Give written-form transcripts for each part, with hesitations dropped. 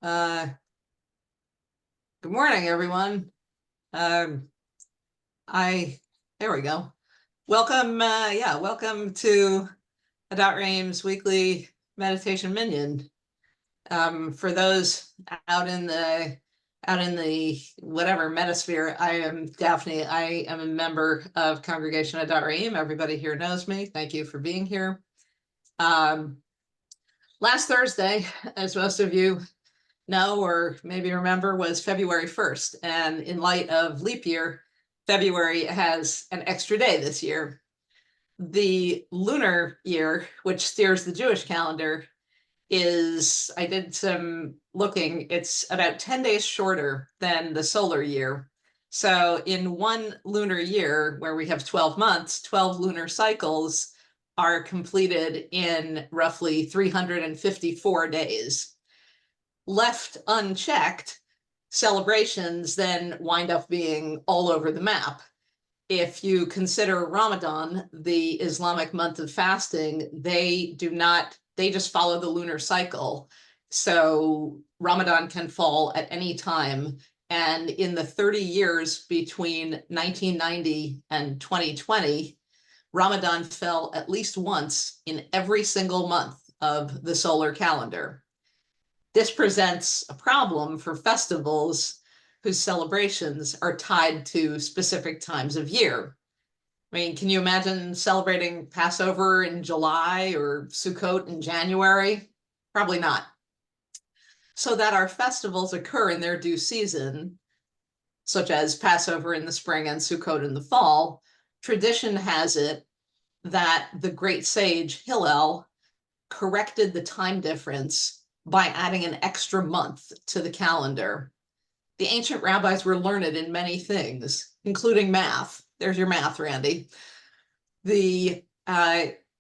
Good morning, everyone. There we go. Welcome, welcome to Adot Reim's weekly meditation Minyan. For those out in the whatever metasphere, I am Daphne. I am a member of Congregation Adot Reim. Everybody here knows me. Thank you for being here. Last Thursday, as most of you know or maybe remember, was February 1st. And in light of leap year, February has an extra day this year. The lunar year, which steers the Jewish calendar, I did some looking, it's about 10 days shorter than the solar year. So in one lunar year, where we have 12 months, 12 lunar cycles are completed in roughly 354 days. Left unchecked, celebrations then wind up being all over the map. If you consider Ramadan, the Islamic month of fasting, they just follow the lunar cycle. So Ramadan can fall at any time. And in the 30 years between 1990 and 2020, Ramadan fell at least once in every single month of the solar calendar. This presents a problem for festivals whose celebrations are tied to specific times of year. I mean, can you imagine celebrating Passover in July or Sukkot in January? Probably not. So that our festivals occur in their due season, such as Passover in the spring and Sukkot in the fall, tradition has it that the great sage Hillel corrected the time difference by adding an extra month to the calendar. The ancient rabbis were learned in many things, including math. There's your math, Randy. They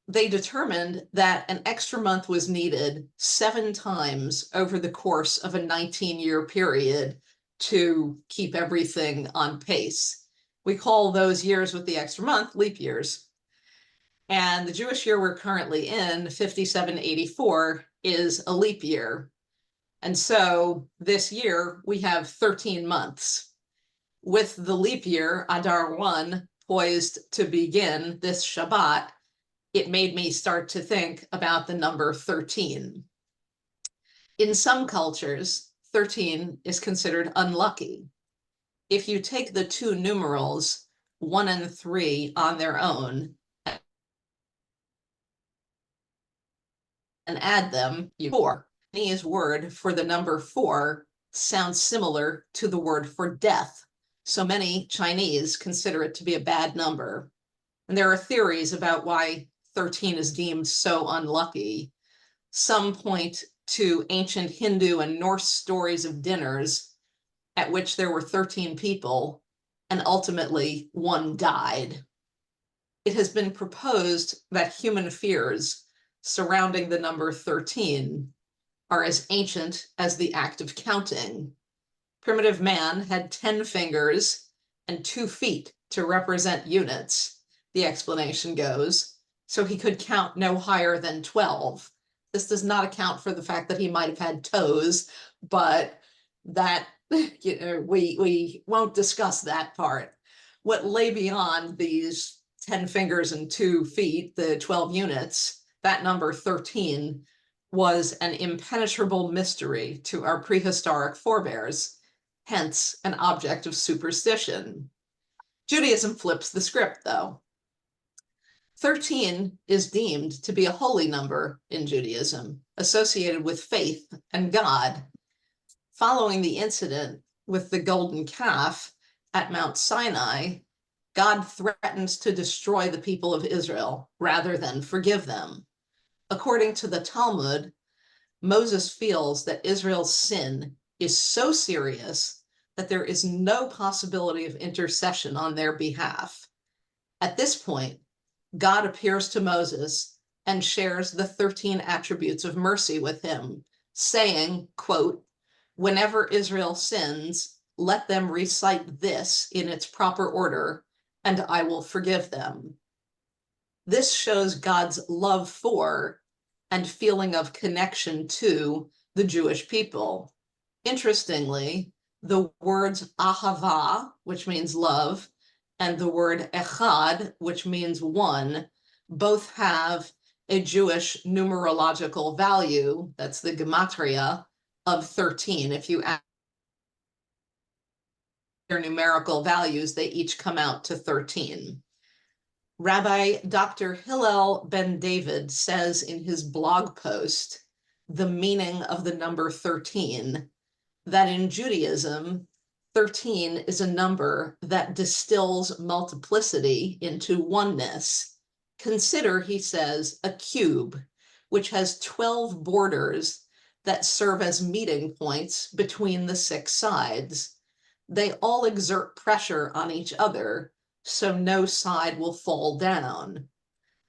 determined that an extra month was needed 7 times over the course of a 19-year period to keep everything on pace. We call those years with the extra month leap years. And the Jewish year we're currently in, 5784, is a leap year. And so this year we have 13 months. With the leap year, Adar 1, poised to begin this Shabbat, it made me start to think about the number 13. In some cultures, 13 is considered unlucky. If you take the two numerals, 1 and 3, on their own, and add them, you 4. Chinese word for the number 4 sounds similar to the word for death. So many Chinese consider it to be a bad number. And there are theories about why 13 is deemed so unlucky. Some point to ancient Hindu and Norse stories of dinners at which there were 13 people and ultimately one died. It has been proposed that human fears surrounding the number 13 are as ancient as the act of counting. Primitive man had 10 fingers and 2 feet to represent units, the explanation goes, so he could count no higher than 12. This does not account for the fact that he might have had toes, but that we won't discuss that part. What lay beyond these 10 fingers and 2 feet, the 12 units, that number 13 was an impenetrable mystery to our prehistoric forebears, hence an object of superstition. Judaism flips the script, though. 13 is deemed to be a holy number in Judaism, associated with faith and God. Following the incident with the golden calf at Mount Sinai, God threatens to destroy the people of Israel rather than forgive them. According to the Talmud, Moses feels that Israel's sin is so serious that there is no possibility of intercession on their behalf. At this point, God appears to Moses and shares the 13 attributes of mercy with him, saying, quote, "Whenever Israel sins, let them recite this in its proper order, and I will forgive them." This shows God's love for and feeling of connection to the Jewish people. Interestingly, the words ahava, which means love, and the word echad, which means one, both have a Jewish numerological value, that's the gematria, of 13. If you add their numerical values, they each come out to 13. Rabbi Dr. Hillel Ben David says in his blog post, the meaning of the number 13, that in Judaism, 13 is a number that distills multiplicity into oneness. Consider, he says, a cube, which has 12 borders that serve as meeting points between the 6 sides. They all exert pressure on each other, so no side will fall down.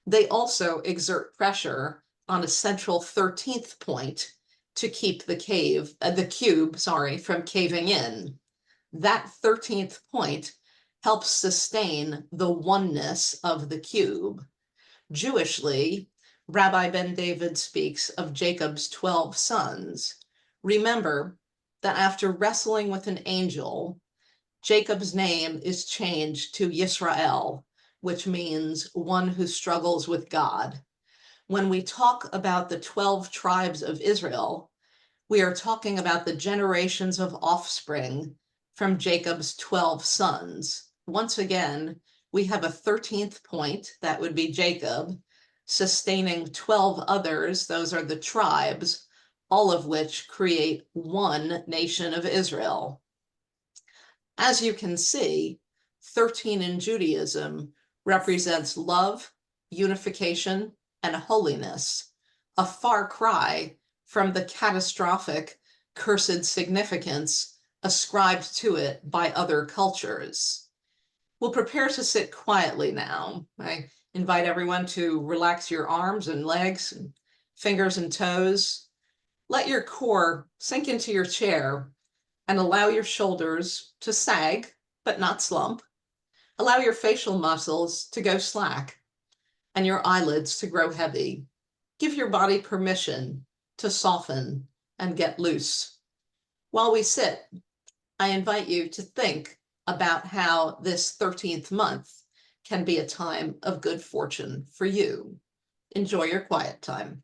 They also exert pressure on a central 13th point to keep the cube, from caving in. That 13th point helps sustain the oneness of the cube. Jewishly, Rabbi Ben David speaks of Jacob's 12 sons. Remember that after wrestling with an angel, Jacob's name is changed to Yisrael, which means one who struggles with God. When we talk about the 12 tribes of Israel, we are talking about the generations of offspring from Jacob's 12 sons. Once again, we have a 13th point, that would be Jacob, sustaining 12 others, those are the tribes, all of which create one nation of Israel. As you can see, 13 in Judaism represents love, unification, and holiness, a far cry from the catastrophic, cursed significance ascribed to it by other cultures. We'll prepare to sit quietly now. I invite everyone to relax your arms and legs, and fingers and toes. Let your core sink into your chair and allow your shoulders to sag, but not slump. Allow your facial muscles to go slack and your eyelids to grow heavy. Give your body permission to soften and get loose. While we sit, I invite you to think about how this 13th month can be a time of good fortune for you. Enjoy your quiet time.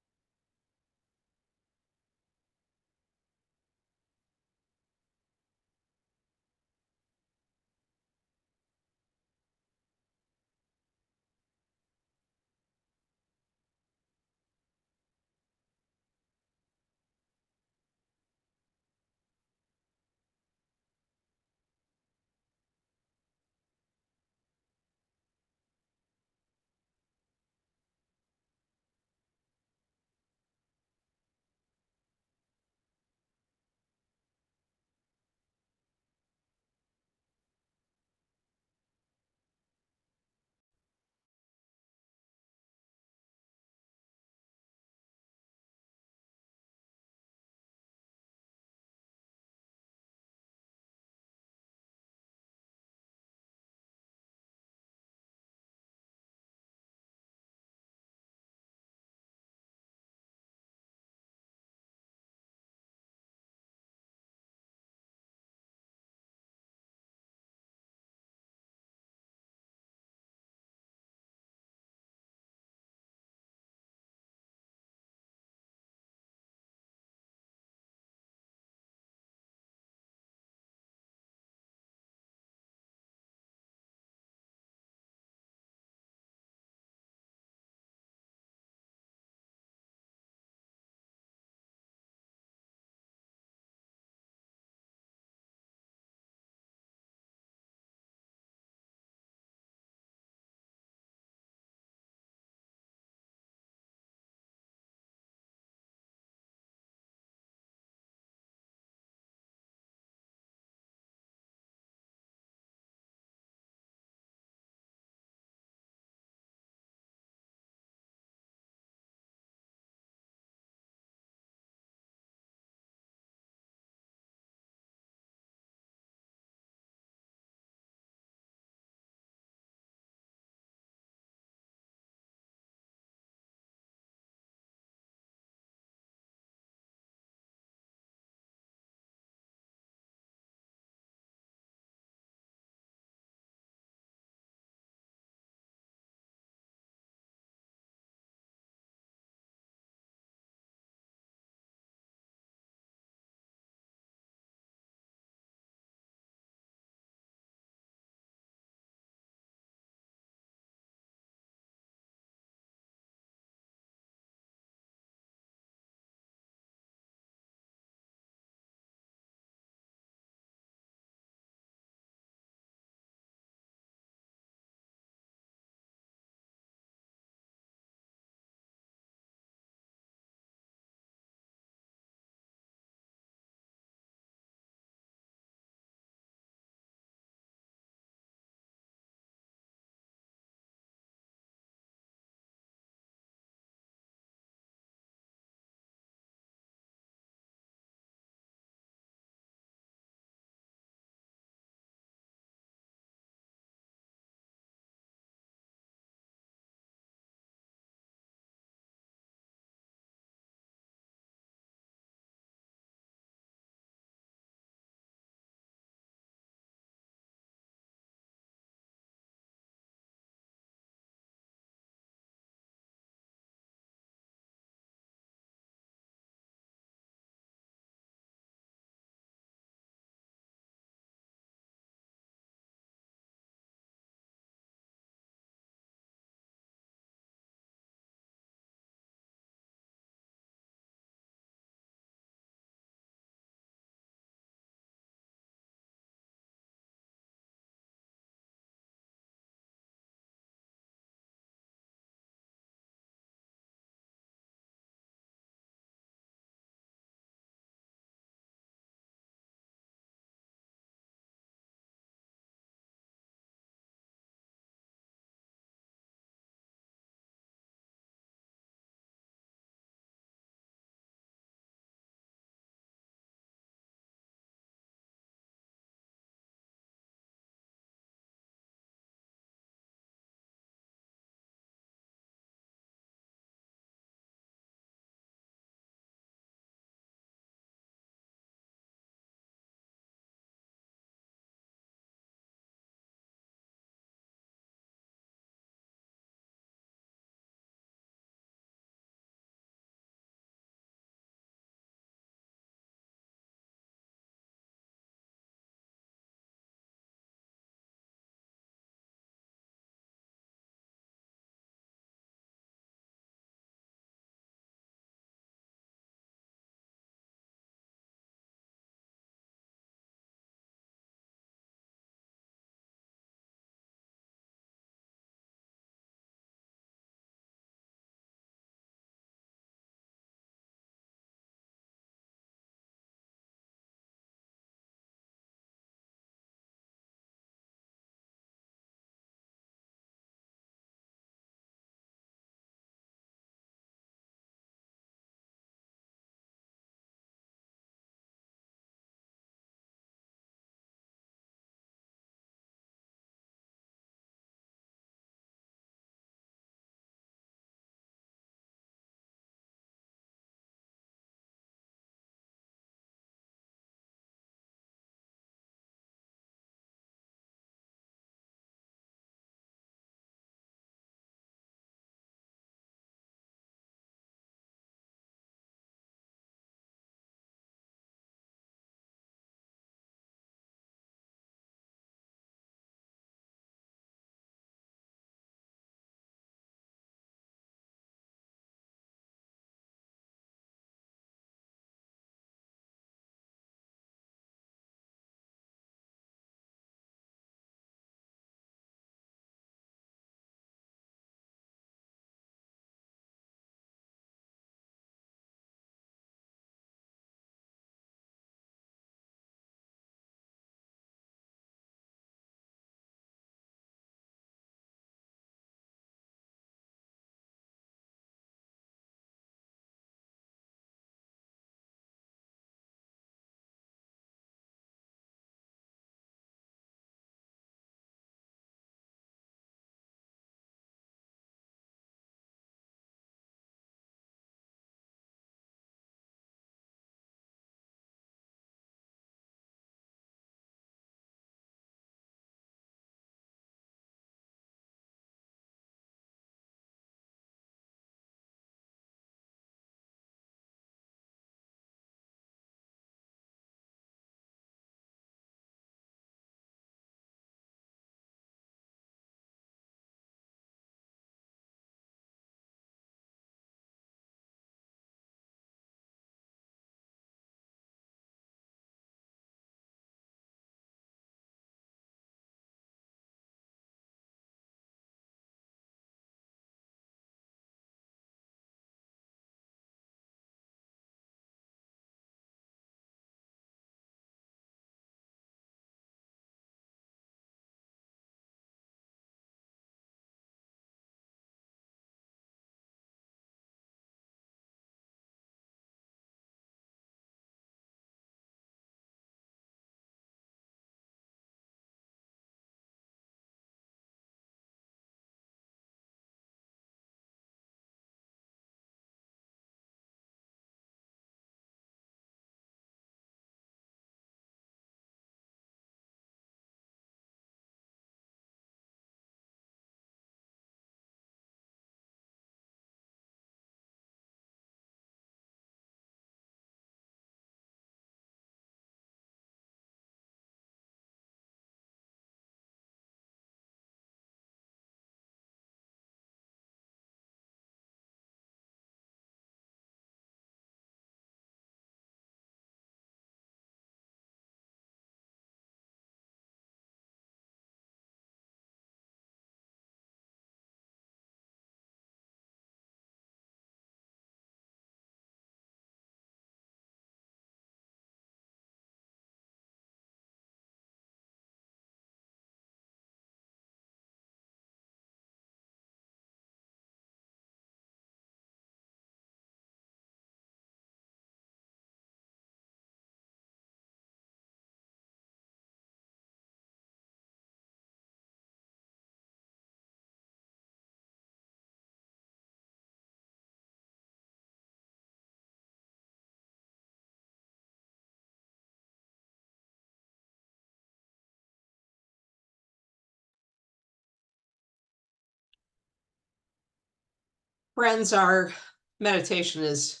Friends, our meditation is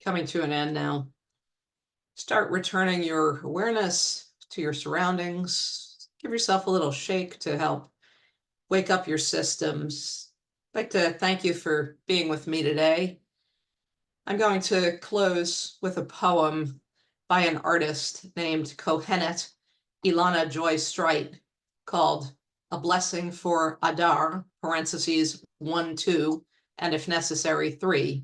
coming to an end now. Start returning your awareness to your surroundings. Give yourself a little shake to help wake up your systems. I'd like to thank you for being with me today. I'm going to close with a poem by an artist named Kohenet Ilana Joy Strite called A Blessing for Adar, parentheses 1, 2, and if necessary, 3.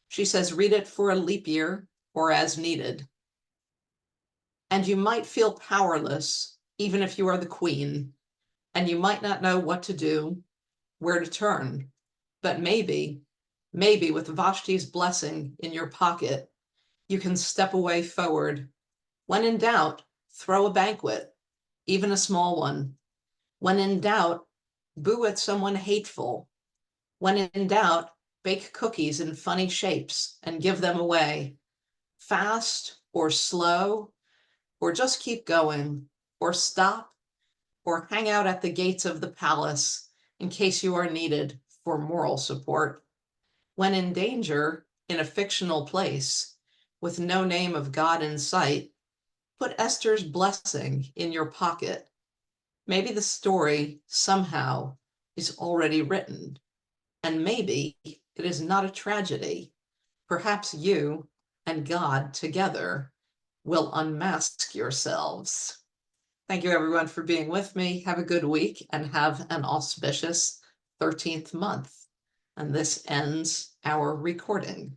She says, read it for a leap year or as needed. And you might feel powerless, even if you are the queen, and you might not know what to do, where to turn. But maybe with Vashti's blessing in your pocket, you can step away forward. When in doubt, throw a banquet, even a small one. When in doubt, boo at someone hateful. When in doubt, bake cookies in funny shapes and give them away. Fast or slow, or just keep going, or stop, or hang out at the gates of the palace in case you are needed for moral support. When in danger, in a fictional place, with no name of God in sight, put Esther's blessing in your pocket. Maybe the story somehow is already written, and maybe it is not a tragedy. Perhaps you and God together will unmask yourselves. Thank you, everyone, for being with me. Have a good week and have an auspicious 13th month. And this ends our recording.